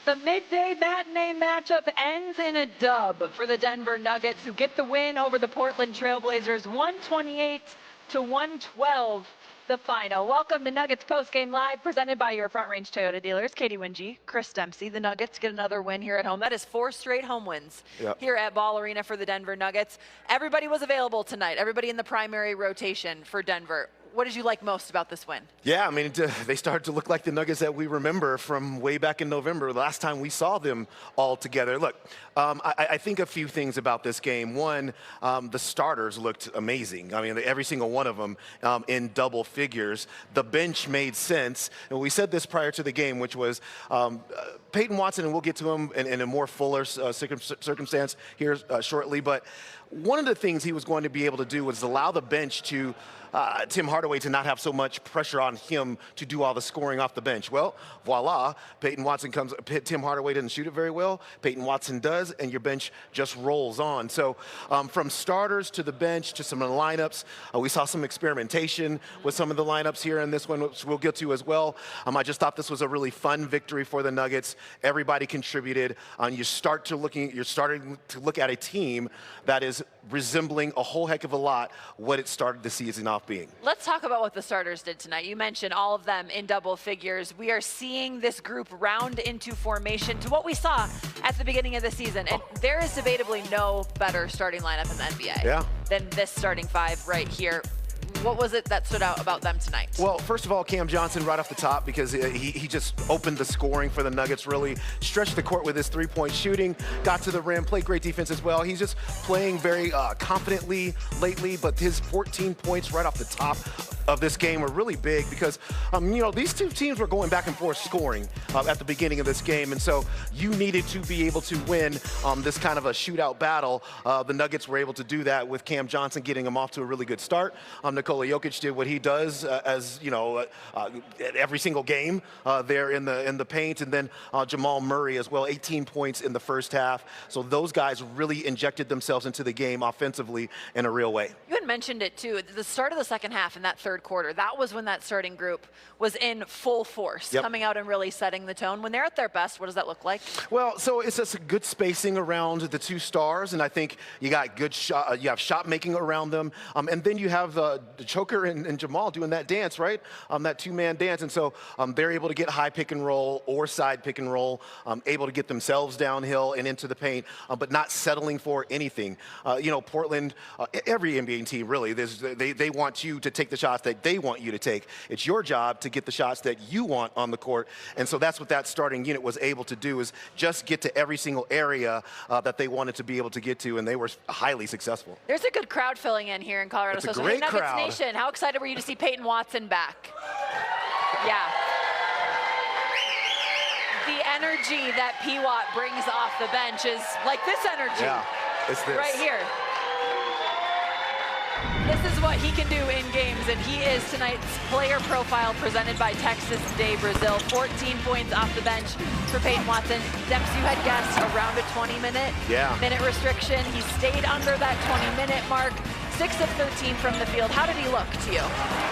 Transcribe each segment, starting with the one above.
The midday matinee matchup ends in a dub for the Denver Nuggets, who get the win over the Portland Trailblazers, 128-112, the final. Welcome to Nuggets Postgame Live, presented by your Front Range Toyota dealers. Katie Wingy, Chris Dempsey. The Nuggets get another win here at home. That is 4 straight home wins here at Ball Arena for the Denver Nuggets. Everybody was available tonight, everybody in the primary rotation for Denver. What did you like most about this win? Yeah, I mean, they started to look like the Nuggets that we remember from way back in November, the last time we saw them all together. Look, I think a few things about this game. One, the starters looked amazing. I mean, every single one of them in double figures. The bench made sense. And we said this prior to the game, which was Peyton Watson, and we'll get to him in a more fuller circumstance here shortly, but one of the things he was going to be able to do was allow the bench to Tim Hardaway to not have so much pressure on him to do all the scoring off the bench. Well, voila, Peyton Watson comes, Tim Hardaway doesn't shoot it very well, Peyton Watson does, and your bench just rolls on. So from starters to the bench to some of the lineups, we saw some experimentation with some of the lineups here in this one, which we'll get to as well. I just thought this was a really fun victory for the Nuggets. Everybody contributed. You're starting to look at a team that is resembling a whole heck of a lot what it started the season off being. Let's talk about what the starters did tonight. You mentioned all of them in double figures. We are seeing this group round into formation to what we saw at the beginning of the season. And there is debatably no better starting lineup in the NBA than this starting five right here. What was it that stood out about them tonight? Well, first of all, Cam Johnson right off the top, because he just opened the scoring for the Nuggets, really stretched the court with his three-point shooting, got to the rim, played great defense as well. He's just playing very confidently lately, but his 14 points right off the top of this game were really big because, you know, these two teams were going back and forth scoring at the beginning of this game, and so you needed to be able to win this kind of a shootout battle. The Nuggets were able to do that with Cam Johnson getting them off to a really good start. Nikola Jokic did what he does as, you know, every single game there in the paint, and then Jamal Murray as well, 18 points in the first half. So those guys really injected themselves into the game offensively in a real way. You had mentioned it too, at the start of the second half in that third quarter, that was when that starting group was in full force, coming out and really setting the tone. When they're at their best, what does that look like? Well, so it's just a good spacing around the two stars, and I think you got good shot, you have shot making around them, and then you have the Choker and Jamal doing that dance, right? That two-man dance, and so they're able to get high pick and roll or side pick and roll, able to get themselves downhill and into the paint, but not settling for anything. You know, Portland, every NBA team really, they want you to take the shots that they want you to take. It's your job to get the shots that you want on the court, and so that's what that starting unit was able to do, is just get to every single area that they wanted to be able to get to, and they were highly successful. There's a good crowd filling in here in Colorado. It's a great crowd. Nation, how excited were you to see Peyton Watson back? Yeah. The energy that P-Watt brings off the bench is like this energy. Yeah, it's this. Right here. This is what he can do in games, and he is tonight's player profile presented by Texas Day Brazil. 14 points off the bench for Peyton Watson. Dempsey, you had guessed around a 20-minute restriction. He stayed under that 20-minute mark. 6 of 13 from the field. How did he look to you?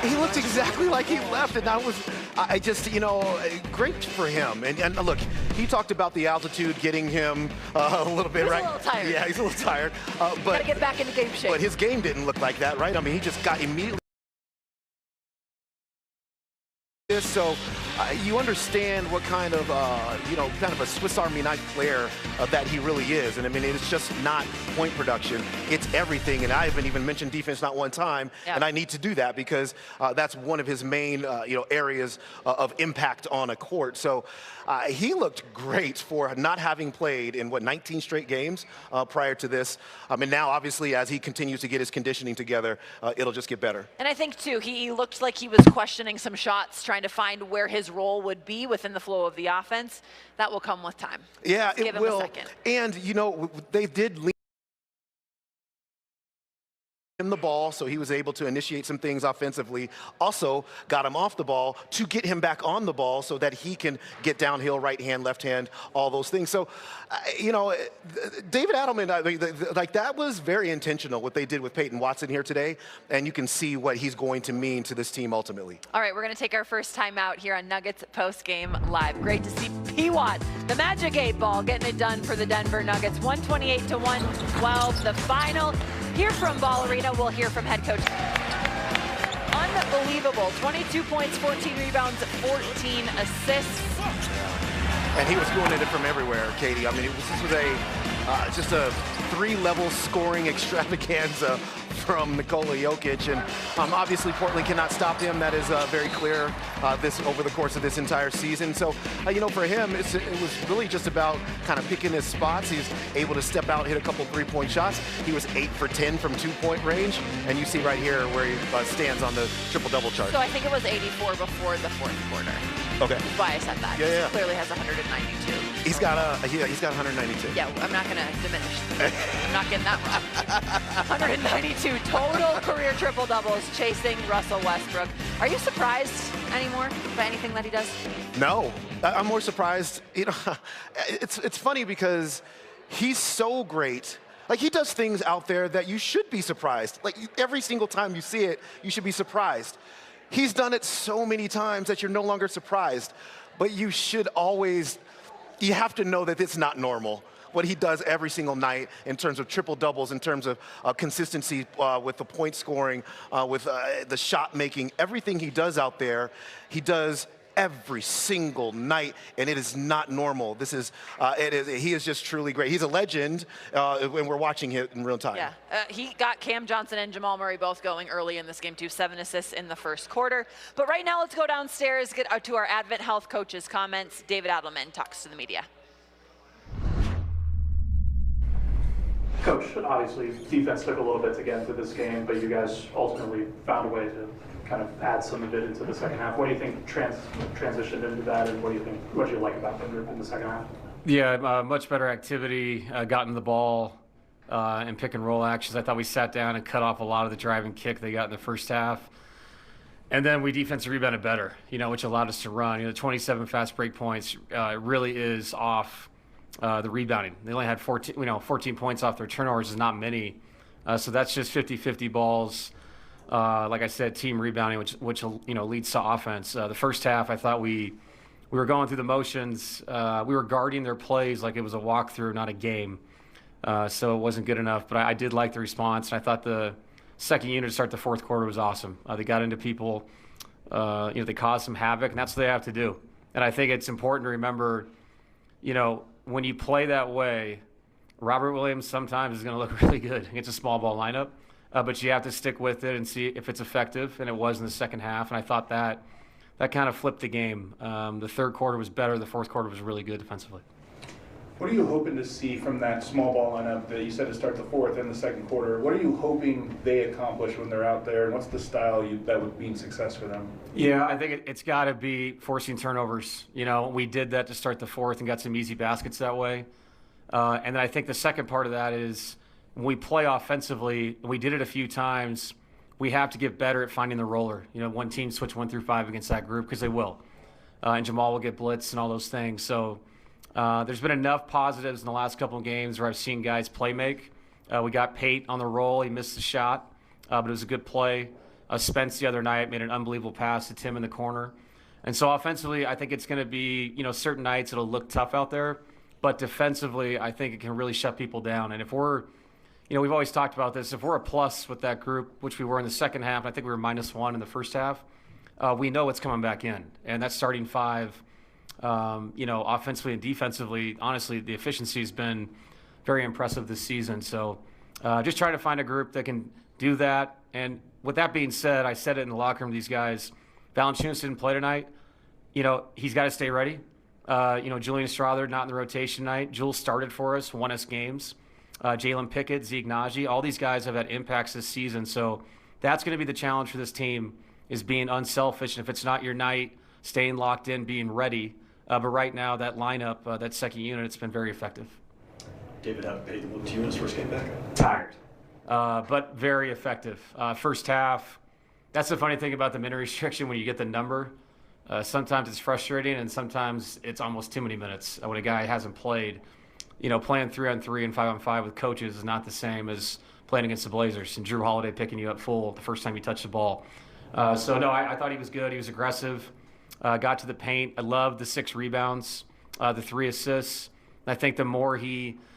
He looked exactly like he left, and I just, you know, great for him. And look, he talked about the altitude getting him a little bit, right? He's a little tired. Yeah, he's a little tired. But gotta get back into game shape. But his game didn't look like that, right? I mean, he just got immediately. So you understand what kind of, you know, kind of a Swiss Army knife player that he really is. And I mean, it's just not point production, it's everything. And I haven't even mentioned defense not one time, and I need to do that because that's one of his main, you know, areas of impact on a court. So he looked great for not having played in, what, 19 straight games prior to this. And now, obviously, as he continues to get his conditioning together, it'll just get better. And I think, too, he looked like he was questioning some shots, trying to find where his role would be within the flow of the offense. That will come with time. Yeah, it will. And, you know, they did lean him the ball, so he was able to initiate some things offensively. Also got him off the ball to get him back on the ball so that he can get downhill, right hand, left hand, all those things. So, David Adelman, like that was very intentional what they did with Peyton Watson here today, and you can see what he's going to mean to this team ultimately. All right, we're going to take our first time out here on Nuggets Post Game Live. Great to see P-Watt, the Magic 8 Ball, getting it done for the Denver Nuggets. 128-112, the final. Here from Ball Arena, we'll hear from head coach. Unbelievable, 22 points, 14 rebounds, 14 assists. And he was going at it from everywhere, Katie. I mean, this was just a three-level scoring extravaganza from Nikola Jokic, and obviously Portland cannot stop him. That is very clear this over the course of this entire season. So, for him, it was really just about kind of picking his spots. He's able to step out, hit a couple three-point shots. He was 8 for 10 from two-point range, and you see right here where he stands on the triple-double chart. So I think it was 84 before the fourth quarter. Okay. That's why I said that. Yeah. He clearly has 192. He's got 192. Yeah, I'm not going to diminish. I'm not getting that wrong. 192 total career triple doubles, chasing Russell Westbrook. Are you surprised anymore by anything that he does? No, I'm more surprised. It's funny because he's so great. Like, he does things out there that you should be surprised. Like, every single time you see it, you should be surprised. He's done it so many times that you're no longer surprised. But you should always, you have to know that it's not normal. What he does every single night in terms of triple doubles, in terms of consistency with the point scoring, with the shot making, everything he does out there, he does every single night, and it is not normal. He is just truly great. He's a legend, and we're watching it in real time. Yeah, he got Cam Johnson and Jamal Murray both going early in this game too, 7 assists in the first quarter. But right now, let's go downstairs, get to our Advent Health coaches' comments. David Adelman talks to the media. Coach, obviously defense took a little bit to get into this game, but you guys ultimately found a way to kind of add some of it into the second half. What do you think transitioned into that, and what do you like about the group in the second half? Yeah, much better activity, gotten the ball and pick and roll actions. I thought we sat down and cut off a lot of the drive and kick they got in the first half. And then we defensive rebounded better, which allowed us to run. 27 fast break points really is off the rebounding. They only had 14 points off their turnovers is not many. So that's just 50-50 balls. Like I said, team rebounding, which leads to offense. The first half, I thought we were going through the motions. We were guarding their plays like it was a walkthrough, not a game. So it wasn't good enough. But I did like the response. And I thought the second unit to start the fourth quarter was awesome. They got into people. They caused some havoc, and that's what they have to do. And I think it's important to remember, when you play that way, Robert Williams sometimes is going to look really good against a small ball lineup. But you have to stick with it and see if it's effective, and it was in the second half. And I thought that kind of flipped the game. The third quarter was better. The fourth quarter was really good defensively. What are you hoping to see from that small ball lineup that you said to start the fourth and the second quarter? What are you hoping they accomplish when they're out there, and what's the style that would mean success for them? Yeah, I think it's got to be forcing turnovers. We did that to start the fourth and got some easy baskets that way. And then I think the second part of that is, when we play offensively, we did it a few times, we have to get better at finding the roller. One team switch 1 through 5 against that group, because they will. And Jamal will get blitz and all those things. So there's been enough positives in the last couple of games where I've seen guys play make. We got Pate on the roll. He missed the shot, but it was a good play. Spence the other night made an unbelievable pass to Tim in the corner. And so offensively, I think it's going to be, certain nights it'll look tough out there. But defensively, I think it can really shut people down. And if we're we've always talked about this. If we're a plus with that group, which we were in the second half, I think we were -1 in the first half, we know it's coming back in. And that starting five, offensively and defensively, honestly, the efficiency has been very impressive this season. So just trying to find a group that can do that. And with that being said, I said it in the locker room to these guys, Valanciunas didn't play tonight. He's got to stay ready. Julian Strother not in the rotation tonight. Jules started for us, won us games. Jalen Pickett, Zeke Naji, all these guys have had impacts this season. So that's going to be the challenge for this team, is being unselfish. And if it's not your night, staying locked in, being ready. But right now, that lineup, that second unit, it's been very effective. David, how did Peyton look to you in his first game back? Tired. but very effective. First half, that's the funny thing about the minute restriction when you get the number. Sometimes it's frustrating, and sometimes it's almost too many minutes when a guy hasn't played. Playing 3-on-3 and 5-on-5 with coaches is not the same as playing against the Blazers and Drew Holiday picking you up full the first time you touch the ball. I thought he was good. He was aggressive, got to the paint. I loved the 6 rebounds, the 3 assists. I think the more he –